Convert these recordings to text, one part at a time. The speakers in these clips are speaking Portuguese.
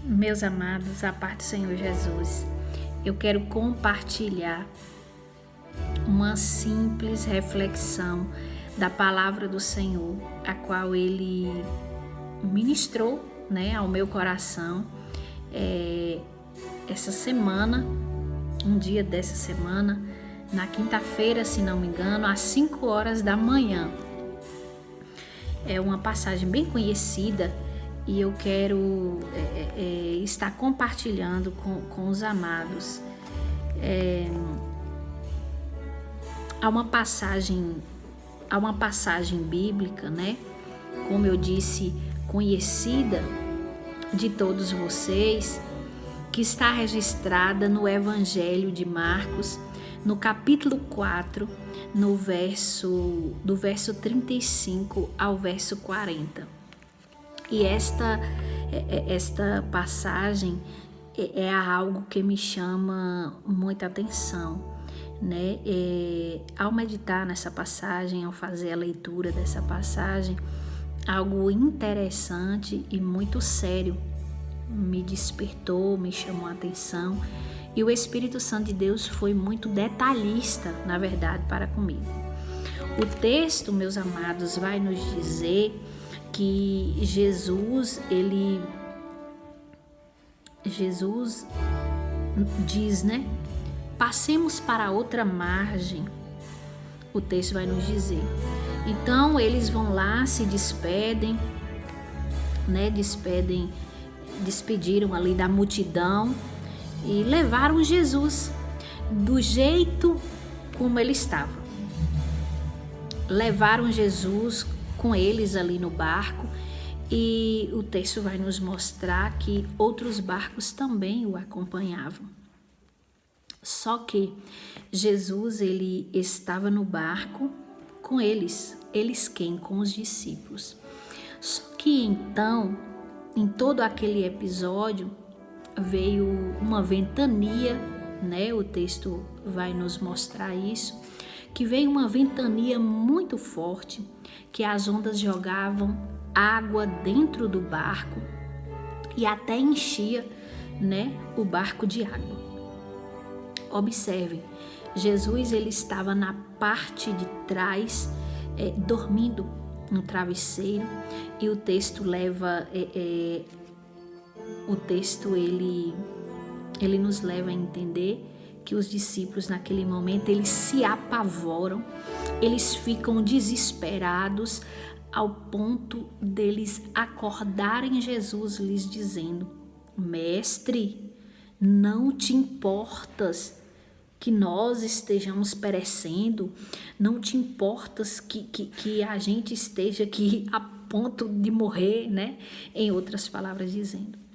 Meus amados, a paz do Senhor Jesus, eu quero compartilhar uma simples reflexão da palavra do Senhor, a qual Ele ministrou, ao meu coração essa semana, um dia dessa semana, na quinta-feira, se não me engano, às 5 horas da manhã. É uma passagem bem conhecida e eu quero estar compartilhando com os amados. Há uma passagem bíblica, como eu disse, conhecida de todos vocês, que está registrada no Evangelho de Marcos, no capítulo 4, do verso 35 ao verso 40. E esta passagem é algo que me chama muita atenção, Ao meditar nessa passagem, ao fazer a leitura dessa passagem, algo interessante e muito sério me despertou, me chamou a atenção, e o Espírito Santo de Deus foi muito detalhista, na verdade, para comigo. O texto, meus amados, vai nos dizer que Jesus diz, passemos para outra margem. O texto vai nos dizer. Então eles vão lá, se despedem, despediram ali da multidão e levaram Jesus do jeito como ele estava. Levaram Jesus com eles ali no barco, e o texto vai nos mostrar que outros barcos também o acompanhavam. Só que Jesus, ele estava no barco com eles quem? Com os discípulos. Só que então, em todo aquele episódio, veio uma ventania, o texto vai nos mostrar isso, que veio uma ventania muito forte, que as ondas jogavam água dentro do barco e até enchia, o barco de água. Observe, Jesus, ele estava na parte de trás, dormindo no travesseiro, e o texto ele nos leva a entender que os discípulos naquele momento, eles se apavoram, eles ficam desesperados ao ponto deles acordarem Jesus lhes dizendo: Mestre, não te importas que nós estejamos perecendo? Não te importas que a gente esteja aqui a ponto de morrer, Em outras palavras dizendo.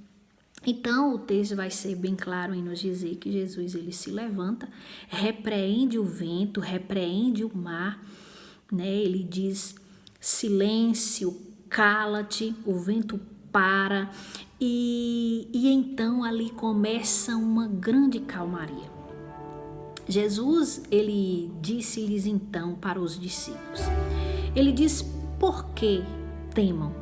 Então o texto vai ser bem claro em nos dizer que Jesus, ele se levanta, repreende o vento, repreende o mar, Ele diz: silêncio, cala-te, o vento para, e então ali começa uma grande calmaria. Jesus, ele disse-lhes então para os discípulos, ele diz: por que temam?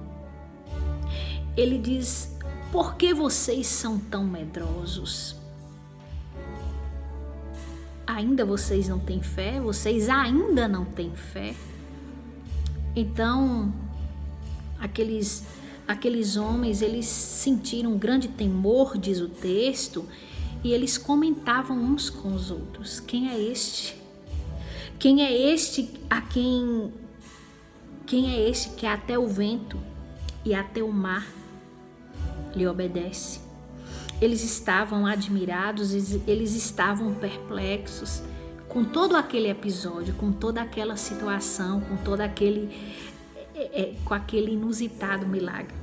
Ele diz: por que vocês são tão medrosos? Ainda vocês não têm fé? Vocês ainda não têm fé? Então, aqueles homens, eles sentiram um grande temor, diz o texto, e eles comentavam uns com os outros: quem é este? Quem é este que até o vento e até o mar lhe obedece? Eles estavam admirados, eles estavam perplexos com todo aquele episódio, com toda aquela situação, com aquele inusitado milagre.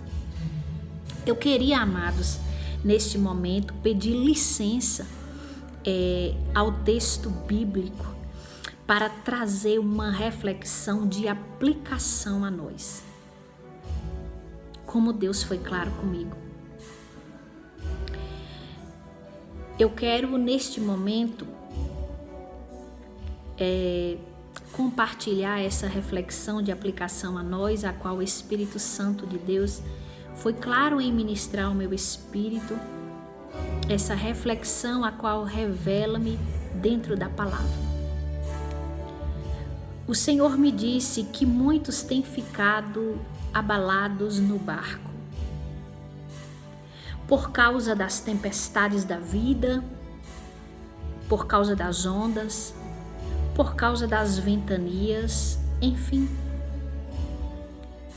Eu queria, amados, neste momento, pedir licença ao texto bíblico para trazer uma reflexão de aplicação a nós. Como Deus foi claro comigo. Eu quero, neste momento, compartilhar essa reflexão de aplicação a nós, a qual o Espírito Santo de Deus foi claro em ministrar ao meu espírito essa reflexão a qual revela-me dentro da palavra. O Senhor me disse que muitos têm ficado abalados no barco por causa das tempestades da vida, por causa das ondas, por causa das ventanias, enfim.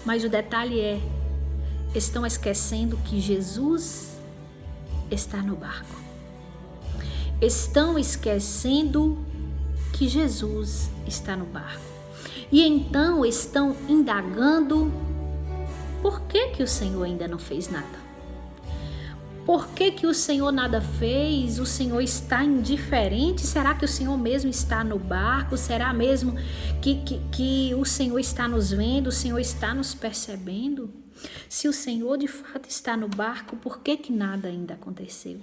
Mas o detalhe é, estão esquecendo que Jesus está no barco. Estão esquecendo que Jesus está no barco. E então estão indagando por que o Senhor ainda não fez nada. Por que o Senhor nada fez? O Senhor está indiferente? Será que o Senhor mesmo está no barco? Será mesmo que o Senhor está nos vendo? O Senhor está nos percebendo? Se o Senhor de fato está no barco, por que nada ainda aconteceu?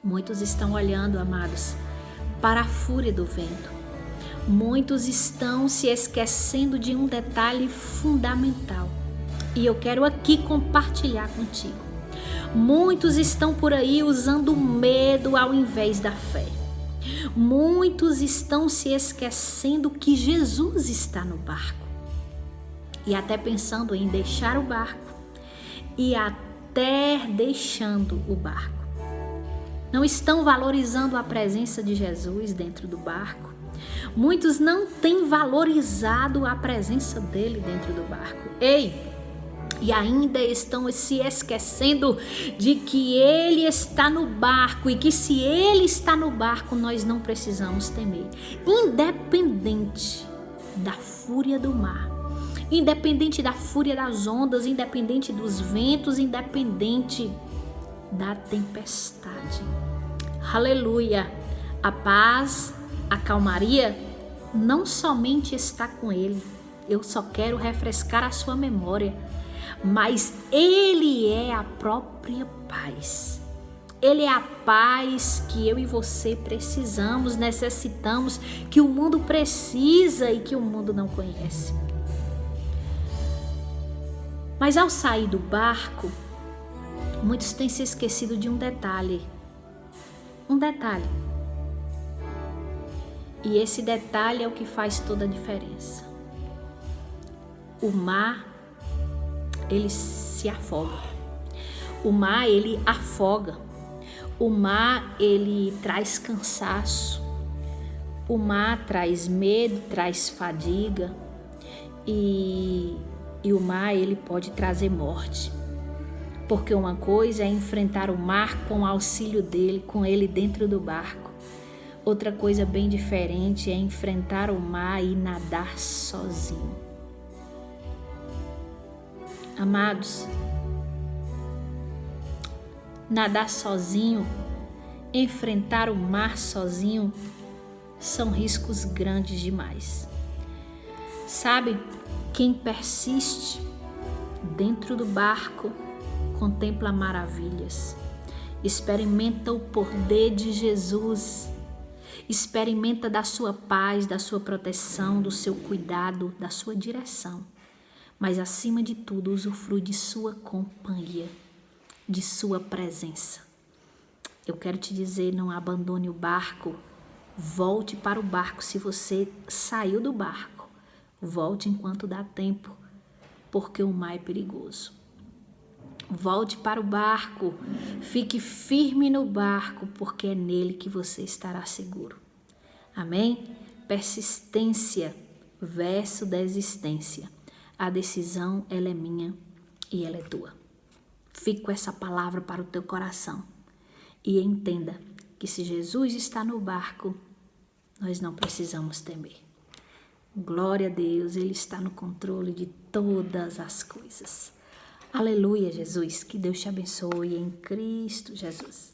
Muitos estão olhando, amados, para a fúria do vento. Muitos estão se esquecendo de um detalhe fundamental. E eu quero aqui compartilhar contigo. Muitos estão por aí usando medo ao invés da fé. Muitos estão se esquecendo que Jesus está no barco. E até pensando em deixar o barco. E até deixando o barco. Não estão valorizando a presença de Jesus dentro do barco. Muitos não têm valorizado a presença dele dentro do barco. Ei! E ainda estão se esquecendo de que ele está no barco e que se ele está no barco, nós não precisamos temer. Independente da fúria do mar, independente da fúria das ondas, independente dos ventos, independente da tempestade. Aleluia! A paz, a calmaria não somente está com ele. Eu só quero refrescar a sua memória. Mas ele é a própria paz. Ele é a paz que eu e você precisamos, necessitamos, que o mundo precisa e que o mundo não conhece. Mas ao sair do barco, muitos têm se esquecido de um detalhe. Um detalhe. E esse detalhe é o que faz toda a diferença. O mar, ele se afoga. O mar, ele afoga. O mar, ele traz cansaço. O mar traz medo, traz fadiga. E o mar, ele pode trazer morte. Porque uma coisa é enfrentar o mar com o auxílio dele, com ele dentro do barco. Outra coisa bem diferente é enfrentar o mar e nadar sozinho. Amados, nadar sozinho, enfrentar o mar sozinho, são riscos grandes demais. Sabe, quem persiste dentro do barco contempla maravilhas, experimenta o poder de Jesus, experimenta da sua paz, da sua proteção, do seu cuidado, da sua direção. Mas acima de tudo, usufrui de sua companhia, de sua presença. Eu quero te dizer, não abandone o barco, volte para o barco. Se você saiu do barco, volte enquanto dá tempo, porque o mar é perigoso. Volte para o barco, fique firme no barco, porque é nele que você estará seguro. Amém? Persistência versus desistência. A decisão, ela é minha e ela é tua. Fique com essa palavra para o teu coração e entenda que se Jesus está no barco, nós não precisamos temer. Glória a Deus, Ele está no controle de todas as coisas. Aleluia, Jesus, que Deus te abençoe em Cristo Jesus.